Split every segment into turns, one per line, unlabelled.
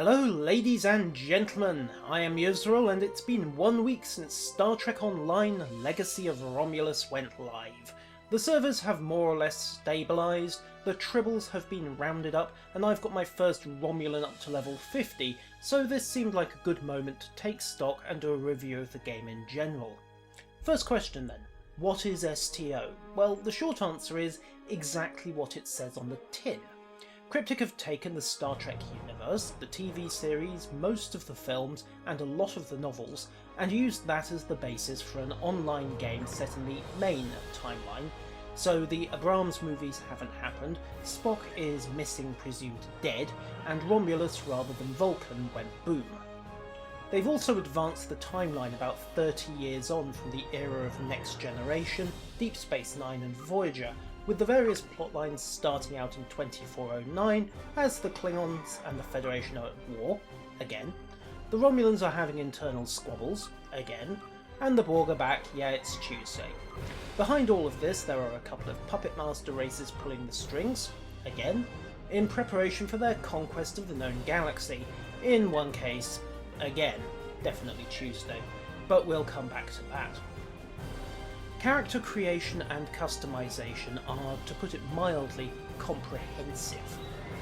Hello ladies and gentlemen, I am Yusril and it's been 1 week since Star Trek Online Legacy of Romulus went live. The servers have more or less stabilised, the Tribbles have been rounded up, and I've got my first Romulan up to level 50, so this seemed like a good moment to take stock and do a review of the game in general. First question then, what is STO? Well, the short answer is exactly what it says on the tin. Cryptic have taken the Star Trek universe, the TV series, most of the films, and a lot of the novels, and used that as the basis for an online game set in the main timeline. So the Abrams movies haven't happened, Spock is missing presumed dead, and Romulus rather than Vulcan went boom. They've also advanced the timeline about 30 years on from the era of Next Generation, Deep Space Nine and Voyager, with the various plotlines starting out in 2409 as the Klingons and the Federation are at war, again, the Romulans are having internal squabbles, again, and the Borg are back, yeah it's Tuesday. Behind all of this there are a couple of puppet master races pulling the strings, again, in preparation for their conquest of the known galaxy, in one case, again, definitely Tuesday, but we'll come back to that. Character creation and customization are, to put it mildly, comprehensive.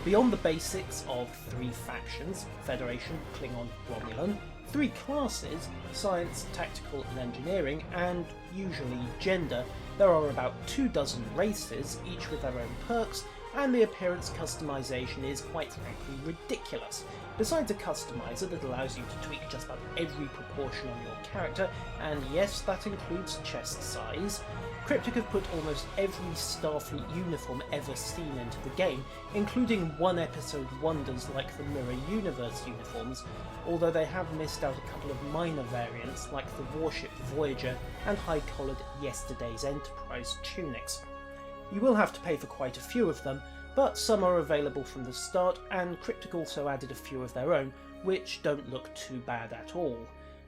Beyond the basics of 3 factions, Federation, Klingon, Romulan, 3 classes, science, tactical and engineering, and usually gender, there are about 24 races, each with their own perks, and the appearance customization is quite frankly ridiculous. Besides a customizer that allows you to tweak just about every proportion on your character, and yes, that includes chest size, Cryptic have put almost every Starfleet uniform ever seen into the game, including one-episode wonders like the Mirror Universe uniforms, although they have missed out a couple of minor variants like the warship Voyager and high-collared Yesterday's Enterprise tunics. You will have to pay for quite a few of them, but some are available from the start, and Cryptic also added a few of their own, which don't look too bad at all.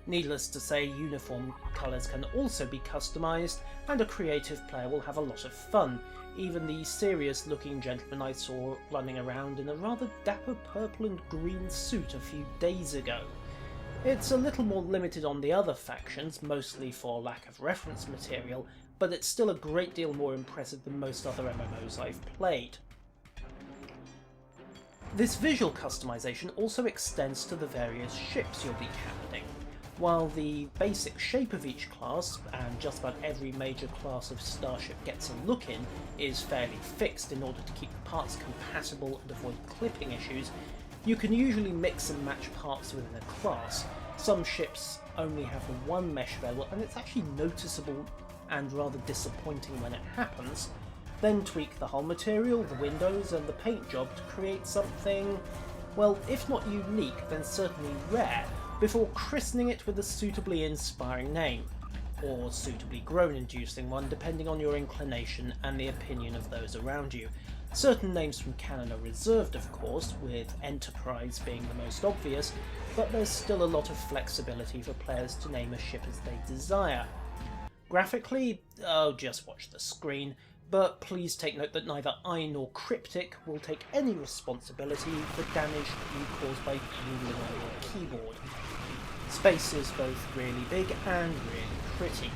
Needless to say, uniform colours can also be customised, and a creative player will have a lot of fun. Even the serious looking gentleman I saw running around in a rather dapper purple and green suit a few days ago. It's a little more limited on the other factions, mostly for lack of reference material, but it's still a great deal more impressive than most other MMOs I've played. This visual customization also extends to the various ships you'll be captaining. While the basic shape of each class, and just about every major class of starship gets a look in, is fairly fixed in order to keep the parts compatible and avoid clipping issues, you can usually mix and match parts within a class. Some ships only have the one mesh available, and it's actually noticeable and rather disappointing when it happens. Then tweak the hull material, the windows and the paint job to create something, well, if not unique then certainly rare, before christening it with a suitably inspiring name, or suitably groan-inducing one depending on your inclination and the opinion of those around you. Certain names from canon are reserved of course, with Enterprise being the most obvious, but there's still a lot of flexibility for players to name a ship as they desire. Graphically, oh, just watch the screen, but please take note that neither I nor Cryptic will take any responsibility for damage you cause by drooling on your keyboard. Space is both really big and really pretty.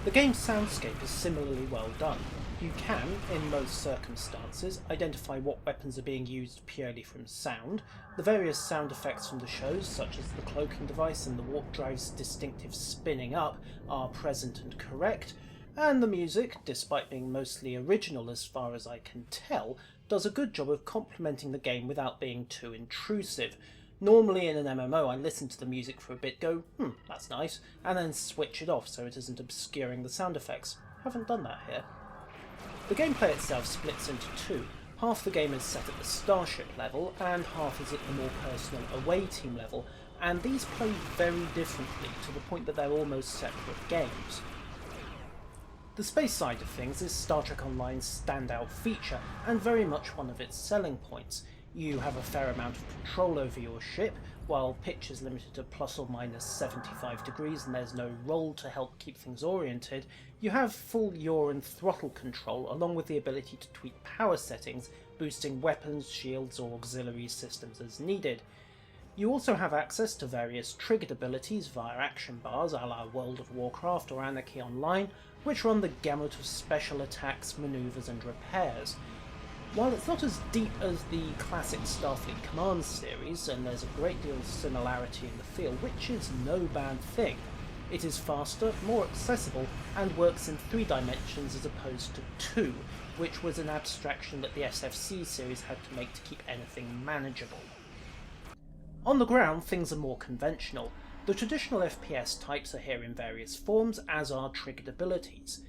The game's soundscape is similarly well done. You can, in most circumstances, identify what weapons are being used purely from sound. The various sound effects from the shows, such as the cloaking device and the warp drive's distinctive spinning up, are present and correct, and the music, despite being mostly original as far as I can tell, does a good job of complementing the game without being too intrusive. Normally in an MMO I listen to the music for a bit, go, that's nice, and then switch it off so it isn't obscuring the sound effects. Haven't done that here. The gameplay itself splits into 2. Half the game is set at the starship level, and half is at the more personal away team level, and these play very differently to the point that they're almost separate games. The space side of things is Star Trek Online's standout feature, and very much one of its selling points. You have a fair amount of control over your ship, while pitch is limited to plus or minus 75 degrees and there's no roll to help keep things oriented. You have full yaw and throttle control, along with the ability to tweak power settings, boosting weapons, shields or auxiliary systems as needed. You also have access to various triggered abilities via action bars a la World of Warcraft or Anarchy Online, which run the gamut of special attacks, manoeuvres and repairs. While it's not as deep as the classic Starfleet Command series, and there's a great deal of similarity in the feel, which is no bad thing. It is faster, more accessible, and works in 3 dimensions as opposed to 2, which was an abstraction that the SFC series had to make to keep anything manageable. On the ground, things are more conventional. The traditional FPS types are here in various forms, as are triggered abilities.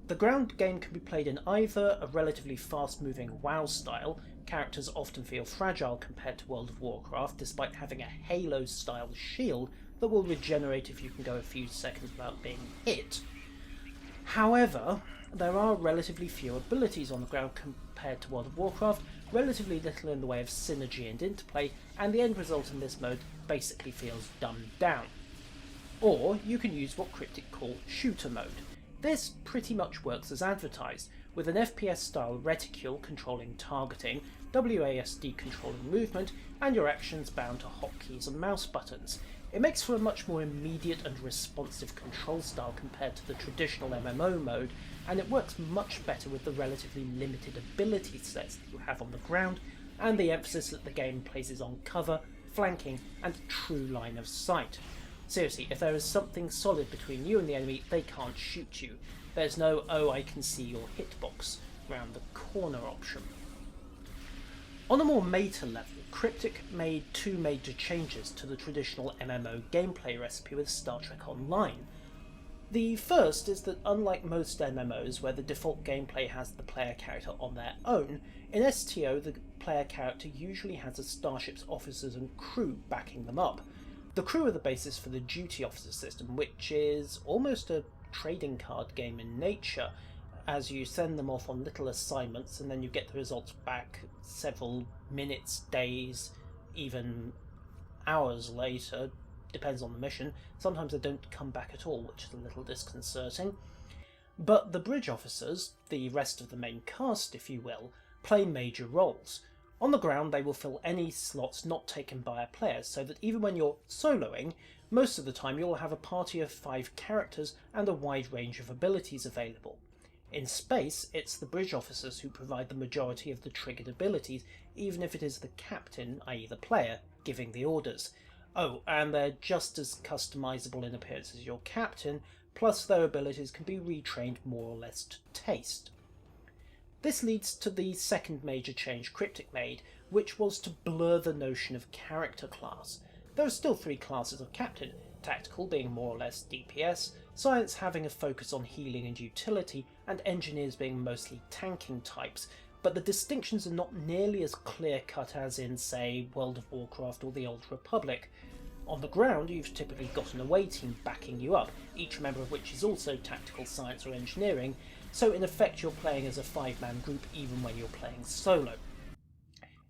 The ground game can be played in either a relatively fast-moving WoW style, characters often feel fragile compared to World of Warcraft despite having a Halo-style shield that will regenerate if you can go a few seconds without being hit. However, there are relatively few abilities on the ground compared to World of Warcraft, relatively little in the way of synergy and interplay, and the end result in this mode basically feels dumbed down. Or you can use what Cryptic call shooter mode. This pretty much works as advertised, with an FPS-style reticule controlling targeting, WASD controlling movement, and your actions bound to hotkeys and mouse buttons. It makes for a much more immediate and responsive control style compared to the traditional MMO mode, and it works much better with the relatively limited ability sets that you have on the ground, and the emphasis that the game places on cover, flanking, and true line of sight. Seriously, if there is something solid between you and the enemy, they can't shoot you. There's no, oh, I can see your hitbox round the corner option. On a more meta level, Cryptic made 2 major changes to the traditional MMO gameplay recipe with Star Trek Online. The first is that unlike most MMOs where the default gameplay has the player character on their own, in STO the player character usually has a starship's officers and crew backing them up. The crew are the basis for the duty officer system, which is almost a trading card game in nature, as you send them off on little assignments and then you get the results back several minutes, days, even hours later, depends on the mission. Sometimes they don't come back at all, which is a little disconcerting. But the bridge officers, the rest of the main cast if you will, play major roles. On the ground they will fill any slots not taken by a player, so that even when you're soloing, most of the time you'll have a party of 5 characters and a wide range of abilities available. In space, it's the bridge officers who provide the majority of the triggered abilities, even if it is the captain, i.e. the player, giving the orders. Oh, and they're just as customizable in appearance as your captain, plus their abilities can be retrained more or less to taste. This leads to the second major change Cryptic made, which was to blur the notion of character class. There are still 3 classes of captain, tactical being more or less DPS, science having a focus on healing and utility, and engineers being mostly tanking types, but the distinctions are not nearly as clear-cut as in, say, World of Warcraft or the Old Republic. On the ground, you've typically got an away team backing you up, each member of which is also tactical science or engineering, so in effect you're playing as a 5-man group even when you're playing solo.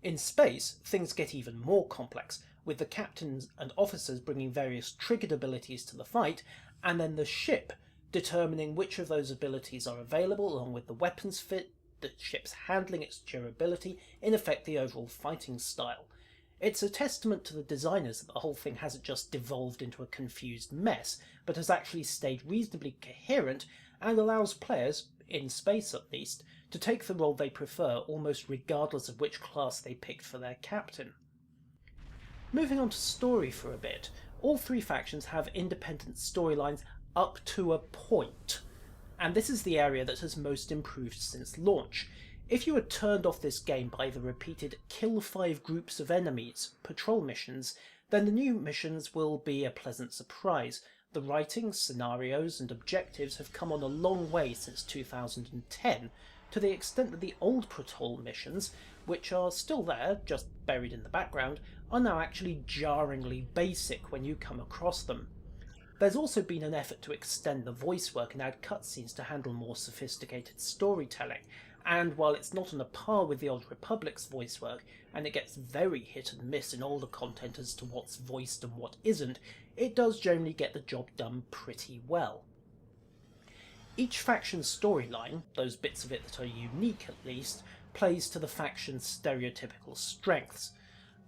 In space, things get even more complex, with the captains and officers bringing various triggered abilities to the fight, and then the ship determining which of those abilities are available along with the weapons fit, the ship's handling, its durability, in effect the overall fighting style. It's a testament to the designers that the whole thing hasn't just devolved into a confused mess, but has actually stayed reasonably coherent and allows players, in space at least, to take the role they prefer almost regardless of which class they picked for their captain. Moving on to story for a bit, all 3 factions have independent storylines up to a point, and this is the area that has most improved since launch. If you had turned off this game by the repeated kill 5 groups of enemies patrol missions, then the new missions will be a pleasant surprise. The writing, scenarios and objectives have come on a long way since 2010, to the extent that the old patrol missions, which are still there, just buried in the background, are now actually jarringly basic when you come across them. There's also been an effort to extend the voice work and add cutscenes to handle more sophisticated storytelling, and while it's not on a par with the Old Republic's voice work, and it gets very hit and miss in older content as to what's voiced and what isn't, it does generally get the job done pretty well. Each faction's storyline, those bits of it that are unique at least, plays to the faction's stereotypical strengths.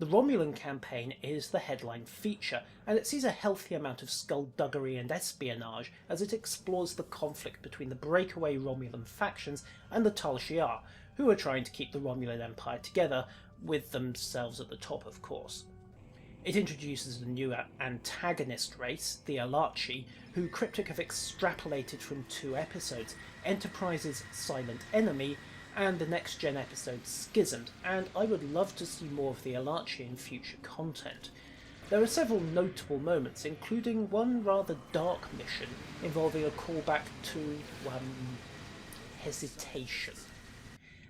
The Romulan campaign is the headline feature, and it sees a healthy amount of skullduggery and espionage as it explores the conflict between the breakaway Romulan factions and the Tal Shiar, who are trying to keep the Romulan Empire together, with themselves at the top, of course. It introduces a new antagonist race, the Alachi, who Cryptic have extrapolated from 2 episodes, Enterprise's Silent Enemy and the next-gen episode Schismed, and I would love to see more of the Alachi in future content. There are several notable moments, including one rather dark mission involving a callback to, hesitation.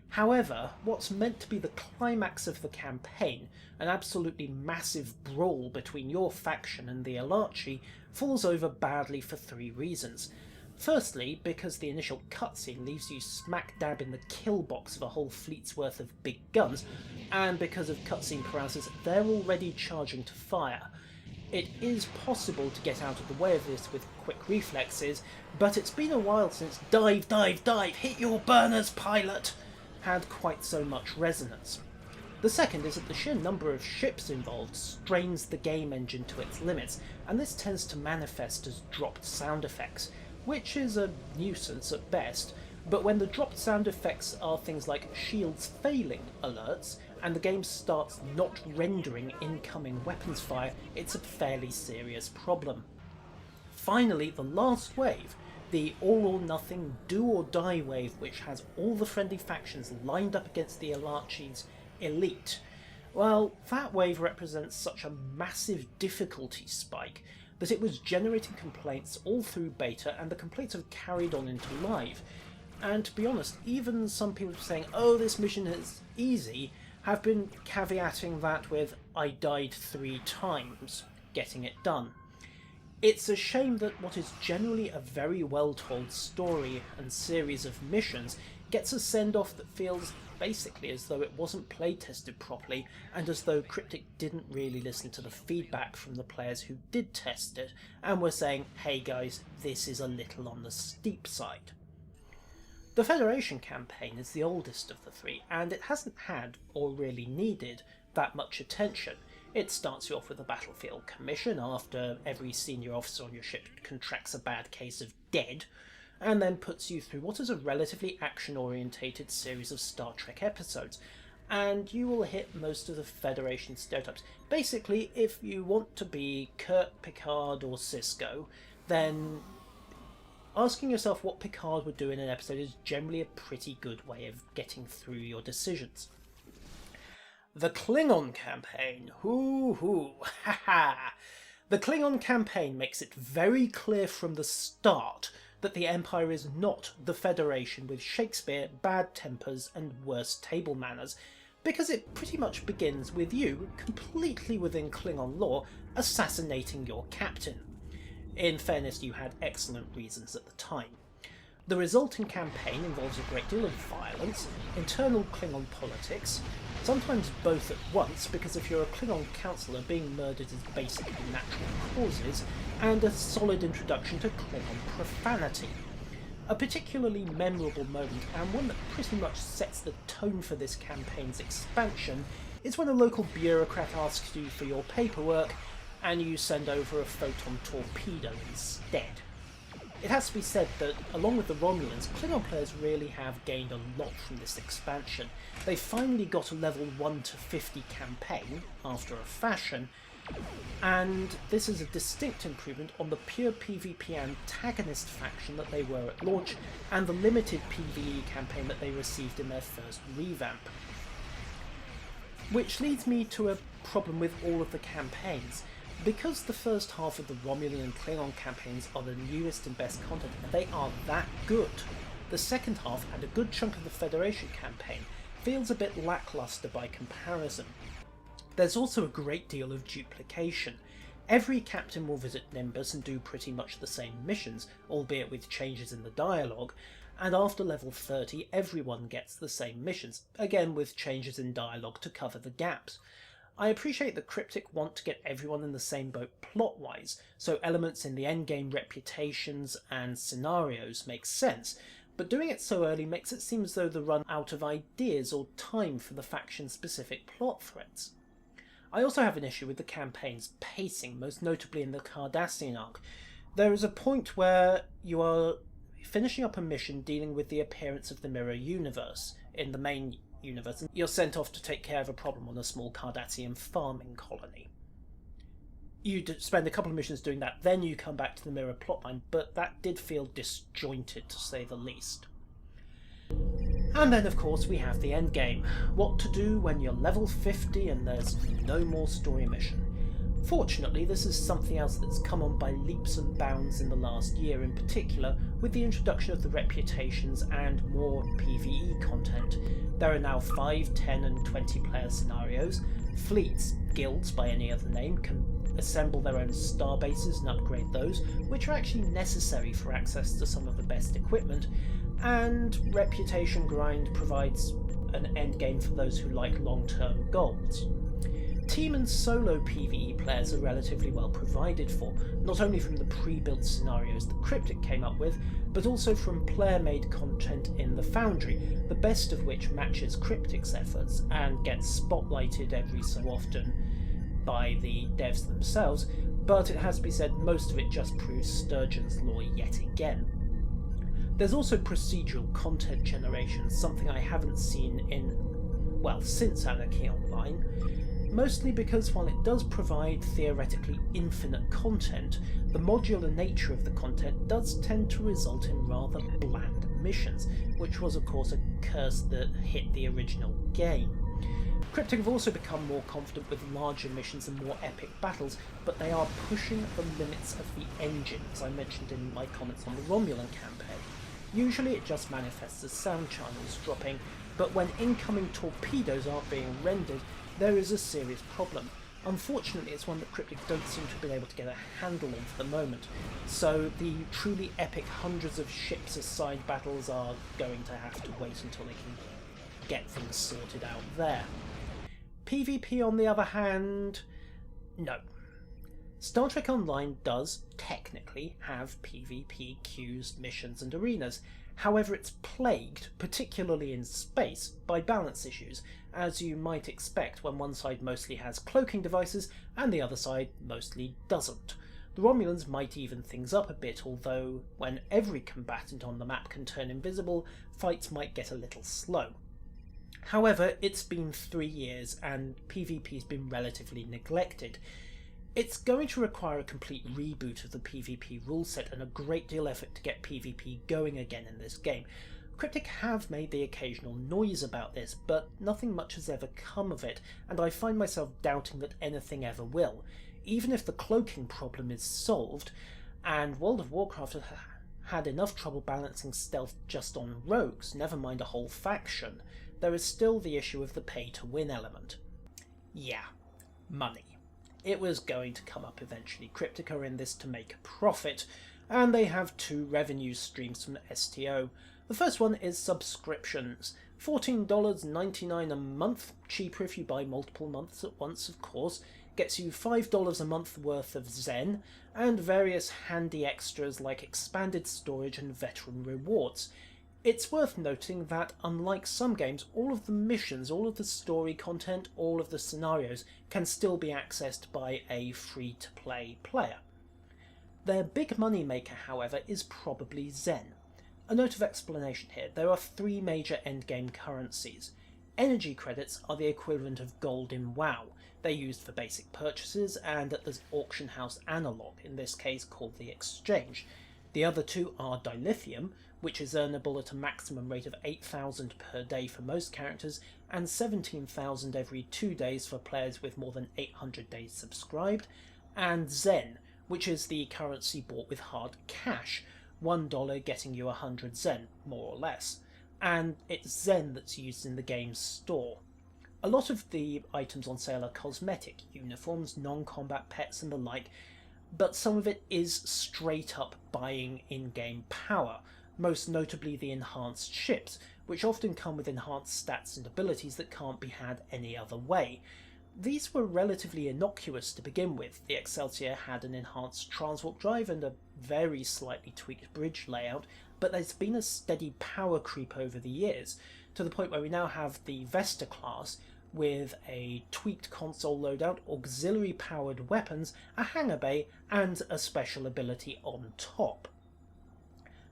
However, what's meant to be the climax of the campaign, an absolutely massive brawl between your faction and the Alachi, falls over badly for 3 reasons. Firstly, because the initial cutscene leaves you smack dab in the kill box of a whole fleet's worth of big guns, and because of cutscene paralysis, they're already charging to fire. It is possible to get out of the way of this with quick reflexes, but it's been a while since dive, dive, dive, hit your burners, pilot, had quite so much resonance. The second is that the sheer number of ships involved strains the game engine to its limits, and this tends to manifest as dropped sound effects, which is a nuisance at best, but when the dropped sound effects are things like shields failing alerts, and the game starts not rendering incoming weapons fire, it's a fairly serious problem. Finally, the last wave, the all-or-nothing, do-or-die wave, which has all the friendly factions lined up against the Alachi's elite, well, that wave represents such a massive difficulty spike that it was generating complaints all through beta, and the complaints have carried on into live. And to be honest, even some people saying, oh, this mission is easy, have been caveating that with, I died 3 times getting it done. It's a shame that what is generally a very well-told story and series of missions gets a send-off that feels basically as though it wasn't play-tested properly, and as though Cryptic didn't really listen to the feedback from the players who did test it, and were saying, hey guys, this is a little on the steep side. The Federation campaign is the oldest of the 3, and it hasn't had, or really needed, that much attention. It starts you off with a battlefield commission after every senior officer on your ship contracts a bad case of dead, and then puts you through what is a relatively action-orientated series of Star Trek episodes, and you will hit most of the Federation stereotypes. Basically, if you want to be Kirk, Picard, or Sisko, then asking yourself what Picard would do in an episode is generally a pretty good way of getting through your decisions. The Klingon campaign. Hoo-hoo. Ha-ha. The Klingon campaign makes it very clear from the start that the Empire is not the Federation with Shakespeare, bad tempers, and worse table manners, because it pretty much begins with you, completely within Klingon law, assassinating your captain. In fairness, you had excellent reasons at the time. The resulting campaign involves a great deal of violence, internal Klingon politics, sometimes both at once, because if you're a Klingon councillor, being murdered is basically natural causes, and a solid introduction to Klingon profanity. A particularly memorable moment, and one that pretty much sets the tone for this campaign's expansion, is when a local bureaucrat asks you for your paperwork, and you send over a photon torpedo instead. It has to be said that, along with the Romulans, Klingon players really have gained a lot from this expansion. They finally got a level 1 to 50 campaign, after a fashion, and this is a distinct improvement on the pure PvP antagonist faction that they were at launch, and the limited PvE campaign that they received in their first revamp. Which leads me to a problem with all of the campaigns. Because the first half of the Romulan and Klingon campaigns are the newest and best content, and they are that good, the second half and a good chunk of the Federation campaign feels a bit lackluster by comparison. There's also a great deal of duplication. Every captain will visit Nimbus and do pretty much the same missions, albeit with changes in the dialogue, and after level 30 everyone gets the same missions, again with changes in dialogue to cover the gaps. I appreciate that Cryptic want to get everyone in the same boat plot-wise, so elements in the endgame reputations and scenarios make sense, but doing it so early makes it seem as though they run out of ideas or time for the faction-specific plot threads. I also have an issue with the campaign's pacing, most notably in the Cardassian arc. There is a point where you are finishing up a mission dealing with the appearance of the Mirror Universe in the main universe, and you're sent off to take care of a problem on a small Cardassian farming colony. You spend a couple of missions doing that, then you come back to the Mirror plotline, but that did feel disjointed, to say the least. And then, of course, we have the endgame. What to do when you're level 50 and there's no more story mission. Fortunately, this is something else that's come on by leaps and bounds in the last year, in particular with the introduction of the reputations and more PvE content. There are now 5, 10 and 20 player scenarios. Fleets, guilds by any other name, can assemble their own star bases and upgrade those, which are actually necessary for access to some of the best equipment, and Reputation Grind provides an endgame for those who like long-term goals. Team and solo PvE players are relatively well provided for, not only from the pre-built scenarios that Cryptic came up with, but also from player-made content in the Foundry, the best of which matches Cryptic's efforts and gets spotlighted every so often by the devs themselves, but it has to be said most of it just proves Sturgeon's law yet again. There's also procedural content generation, something I haven't seen since Anarchy Online, mostly because while it does provide theoretically infinite content, the modular nature of the content does tend to result in rather bland missions, which was of course a curse that hit the original game. Cryptic have also become more confident with larger missions and more epic battles, but they are pushing the limits of the engine, as I mentioned in my comments on the Romulan campaign. Usually it just manifests as sound channels dropping, but when incoming torpedoes aren't being rendered, there is a serious problem. Unfortunately, it's one that Cryptic don't seem to have been able to get a handle on for the moment, so the truly epic hundreds of ships aside battles are going to have to wait until they can get things sorted out there. PvP, on the other hand, no. Star Trek Online does technically have PvP queues, missions and arenas. However, it's plagued, particularly in space, by balance issues, as you might expect when one side mostly has cloaking devices and the other side mostly doesn't. The Romulans might even things up a bit, although when every combatant on the map can turn invisible, fights might get a little slow. However, it's been 3 years and PvP's been relatively neglected. It's going to require a complete reboot of the PvP rule set and a great deal of effort to get PvP going again in this game. Cryptic have made the occasional noise about this, but nothing much has ever come of it, and I find myself doubting that anything ever will. Even if the cloaking problem is solved, and World of Warcraft had enough trouble balancing stealth just on rogues, never mind a whole faction, there is still the issue of the pay-to-win element. Yeah, money. It was going to come up eventually. Cryptic are in this to make a profit, and they have 2 revenue streams from STO. The first one is subscriptions. $14.99 a month, cheaper if you buy multiple months at once, of course, gets you $5 a month worth of Zen, and various handy extras like expanded storage and veteran rewards. It's worth noting that, unlike some games, all of the missions, all of the story content, all of the scenarios can still be accessed by a free-to-play player. Their big money maker, however, is probably Zen. A note of explanation here. There are 3 major endgame currencies. Energy credits are the equivalent of gold in WoW. They're used for basic purchases and at the auction house analogue, in this case called the Exchange. The other 2 are dilithium, which is earnable at a maximum rate of 8,000 per day for most characters, and 17,000 every 2 days for players with more than 800 days subscribed, and Zen, which is the currency bought with hard cash, $1 getting you 100 Zen, more or less, and it's Zen that's used in the game's store. A lot of the items on sale are cosmetic, uniforms, non-combat pets and the like, but some of it is straight up buying in-game power, most notably the enhanced ships, which often come with enhanced stats and abilities that can't be had any other way. These were relatively innocuous to begin with. The Excelsior had an enhanced transwarp drive and a very slightly tweaked bridge layout, but there's been a steady power creep over the years, to the point where we now have the Vesta class, with a tweaked console loadout, auxiliary powered weapons, a hangar bay, and a special ability on top.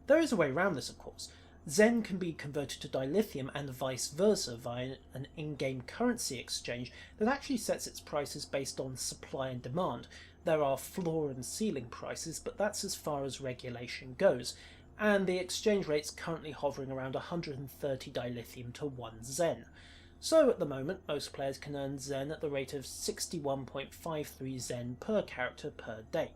There is a way around this, of course. Zen can be converted to dilithium and vice versa via an in-game currency exchange that actually sets its prices based on supply and demand. There are floor and ceiling prices, but that's as far as regulation goes, and the exchange rate's currently hovering around 130 dilithium to 1 Zen. So at the moment, most players can earn Zen at the rate of 61.53 Zen per character per day.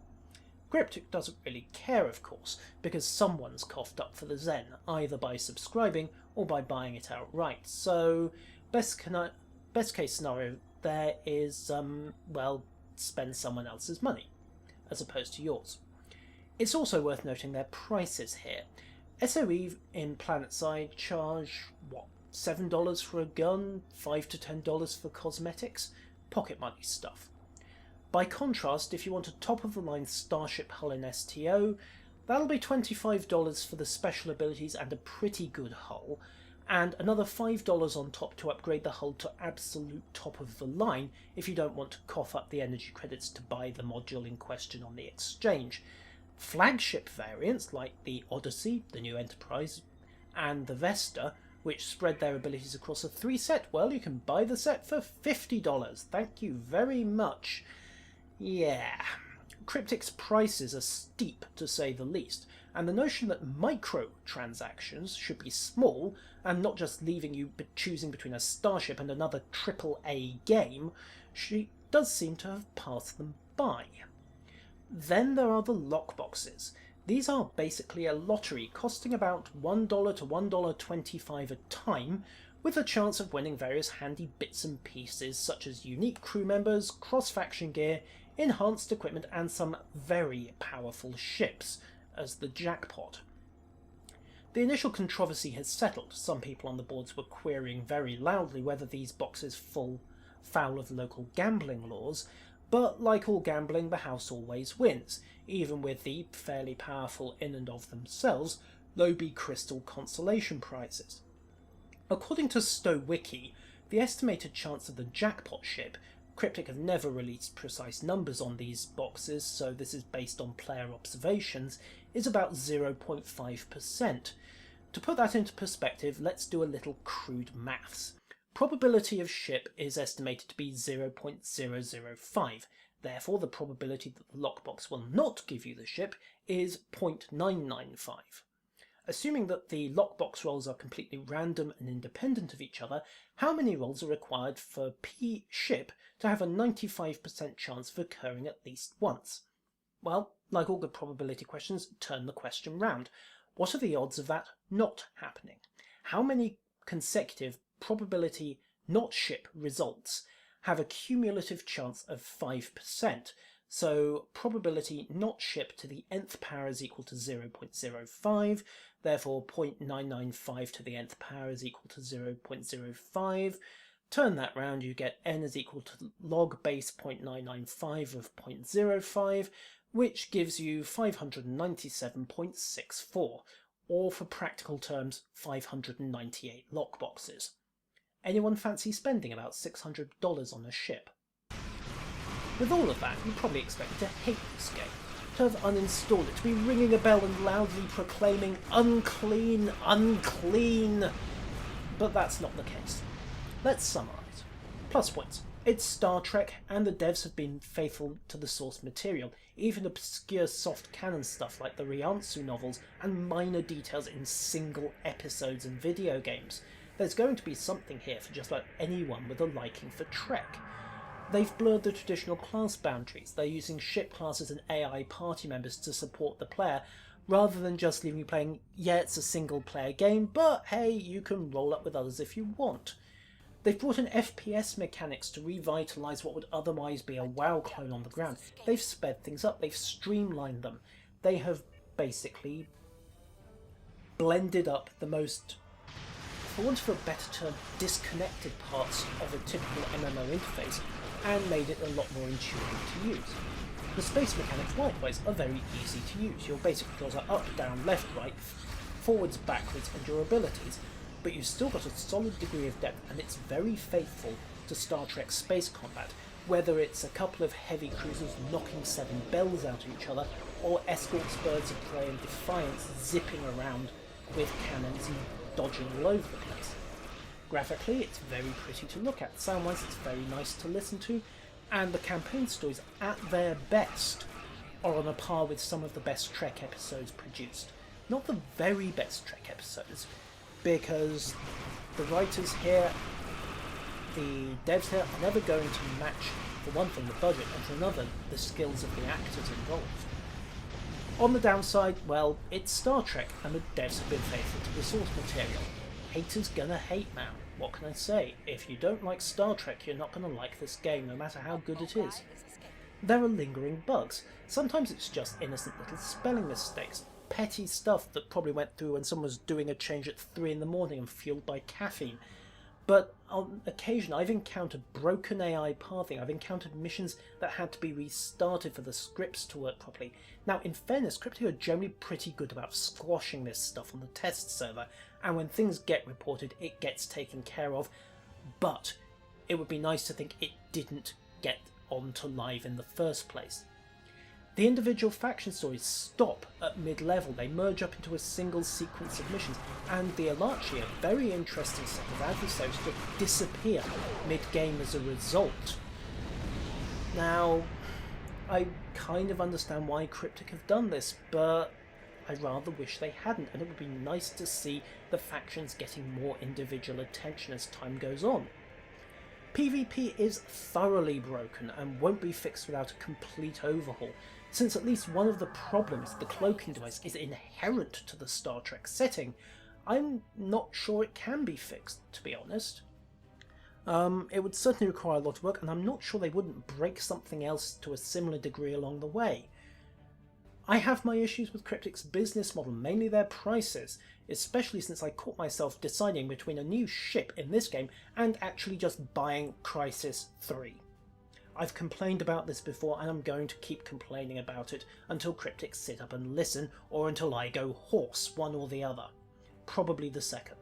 Cryptic doesn't really care, of course, because someone's coughed up for the Zen, either by subscribing or by buying it outright. So, best case scenario there is, well, spend someone else's money, as opposed to yours. It's also worth noting their prices here. SOE in PlanetSide charge, what, $7 for a gun, $5 to $10 for cosmetics? Pocket money stuff. By contrast, if you want a top-of-the-line Starship hull in STO, that'll be $25 for the special abilities and a pretty good hull, and another $5 on top to upgrade the hull to absolute top-of-the-line if you don't want to cough up the energy credits to buy the module in question on the exchange. Flagship variants like the Odyssey, the New Enterprise, and the Vesta, which spread their abilities across a 3-set, well, you can buy the set for $50. Thank you very much. Yeah, Cryptic's prices are steep to say the least, and the notion that microtransactions should be small and not just leaving you choosing between a Starship and another AAA game, she does seem to have passed them by. Then there are the lockboxes. These are basically a lottery costing about $1 to $1.25 a time, with a chance of winning various handy bits and pieces such as unique crew members, cross-faction gear, enhanced equipment, and some very powerful ships as the jackpot. The initial controversy has settled. Some people on the boards were querying very loudly whether these boxes fall foul of local gambling laws, but like all gambling, the house always wins, even with the fairly powerful in and of themselves Lobi Crystal consolation prizes. According to StowWiki, the estimated chance of the jackpot ship, Cryptic have never released precise numbers on these boxes, so this is based on player observations, is about 0.5%. To put that into perspective, let's do a little crude maths. Probability of ship is estimated to be 0.005. Therefore, the probability that the lockbox will not give you the ship is 0.995. Assuming that the lockbox rolls are completely random and independent of each other, how many rolls are required for P ship to have a 95% chance of occurring at least once? Well, like all good probability questions, turn the question round. What are the odds of that not happening? How many consecutive probability not ship results have a cumulative chance of 5%? So probability not ship to the nth power is equal to 0.05, therefore 0.995 to the nth power is equal to 0.05. Turn that round, you get n is equal to log base 0.995 of 0.05, which gives you 597.64, or for practical terms, 598 lockboxes. Anyone fancy spending about $600 on a ship? With all of that, you probably expect me to hate this game, to have uninstalled it, to be ringing a bell and loudly proclaiming, unclean, unclean. But that's not the case. Let's summarise. Plus points. It's Star Trek, and the devs have been faithful to the source material, even obscure soft canon stuff like the Riansu novels and minor details in single episodes and video games. There's going to be something here for just about anyone with a liking for Trek. They've blurred the traditional class boundaries. They're using ship classes and AI party members to support the player, rather than just leaving you playing, yeah, it's a single player game, but hey, you can roll up with others if you want. They've brought in FPS mechanics to revitalise what would otherwise be a WoW clone on the ground. They've sped things up, they've streamlined them. They have basically blended up the most, for want of a better term, disconnected parts of a typical MMO interface and made it a lot more intuitive to use. The space mechanics likewise are very easy to use. Your basic controls are up, down, left, right, forwards, backwards, and your abilities, but you've still got a solid degree of depth, and it's very faithful to Star Trek space combat, whether it's a couple of heavy cruisers knocking 7 bells out of each other, or escorts birds of prey and Defiance zipping around with cannons and dodging all over the place. Graphically, it's very pretty to look at, sound-wise it's very nice to listen to, and the campaign stories, at their best, are on a par with some of the best Trek episodes produced. Not the very best Trek episodes, because the writers here, the devs here, are never going to match, for one thing, the budget, and for another, the skills of the actors involved. On the downside, well, it's Star Trek, and the devs have been faithful to the source material. Haters gonna hate now. What can I say? If you don't like Star Trek, you're not gonna like this game, no matter how good it is. There are lingering bugs. Sometimes it's just innocent little spelling mistakes, petty stuff that probably went through when someone was doing a change at 3 in the morning and fueled by caffeine. But on occasion I've encountered broken AI pathing, I've encountered missions that had to be restarted for the scripts to work properly. Now in fairness, Cryptic are generally pretty good about squashing this stuff on the test server, and when things get reported it gets taken care of, but it would be nice to think it didn't get onto live in the first place. The individual faction stories stop at mid-level, they merge up into a single sequence of missions, and the Alarchi, a very interesting set of adversaries, just disappear mid-game as a result. Now, I kind of understand why Cryptic have done this, but I rather wish they hadn't, and it would be nice to see the factions getting more individual attention as time goes on. PvP is thoroughly broken and won't be fixed without a complete overhaul, since at least one of the problems, the cloaking device, is inherent to the Star Trek setting. I'm not sure it can be fixed, to be honest. It would certainly require a lot of work, and I'm not sure they wouldn't break something else to a similar degree along the way. I have my issues with Cryptic's business model, mainly their prices, especially since I caught myself deciding between a new ship in this game and actually just buying Crisis 3. I've complained about this before, and I'm going to keep complaining about it until Cryptic sit up and listen, or until I go hoarse, one or the other. Probably the second.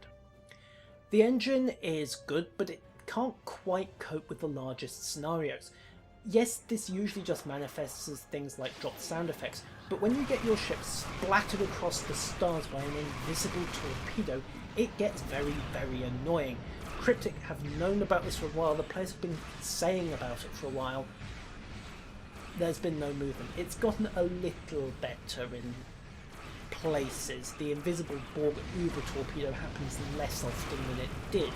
The engine is good, but it can't quite cope with the largest scenarios. Yes, this usually just manifests as things like dropped sound effects, but when you get your ship splattered across the stars by an invisible torpedo, it gets very, very annoying. Cryptic have known about this for a while, the players have been saying about it for a while. There's been no movement. It's gotten a little better in places. The invisible Borg Uber torpedo happens less often than it did,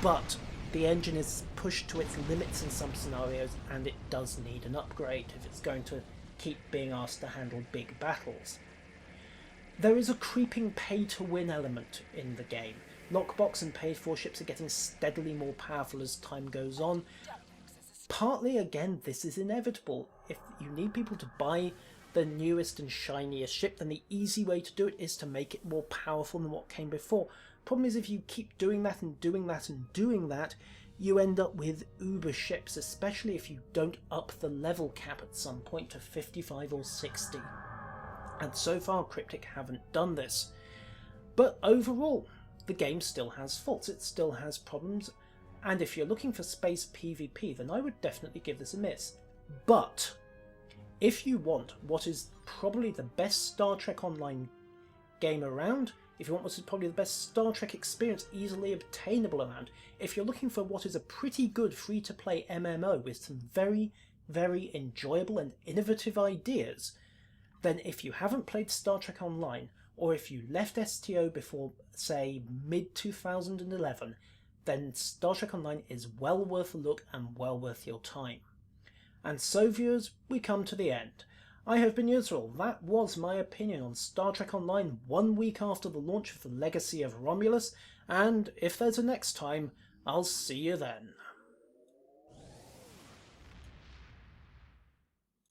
but the engine is pushed to its limits in some scenarios, and it does need an upgrade if it's going to keep being asked to handle big battles. There is a creeping pay-to-win element in the game. Lockbox and paid-for ships are getting steadily more powerful as time goes on. Partly, again, this is inevitable. If you need people to buy the newest and shiniest ship, then the easy way to do it is to make it more powerful than what came before. Problem is, if you keep doing that and doing that and doing that, you end up with uber ships, especially if you don't up the level cap at some point to 55 or 60. And so far Cryptic haven't done this. But overall, the game still has faults, it still has problems, and if you're looking for space PvP, then I would definitely give this a miss. But if you want what is probably the best Star Trek Online game around, if you want what is probably the best Star Trek experience easily obtainable around, if you're looking for what is a pretty good free-to-play MMO with some very, very enjoyable and innovative ideas, then if you haven't played Star Trek Online, or if you left STO before, say, mid-2011, then Star Trek Online is well worth a look and well worth your time. And so, viewers, we come to the end. I have been Yusril. That was my opinion on Star Trek Online 1 week after the launch of the Legacy of Romulus, and if there's a next time, I'll see you then.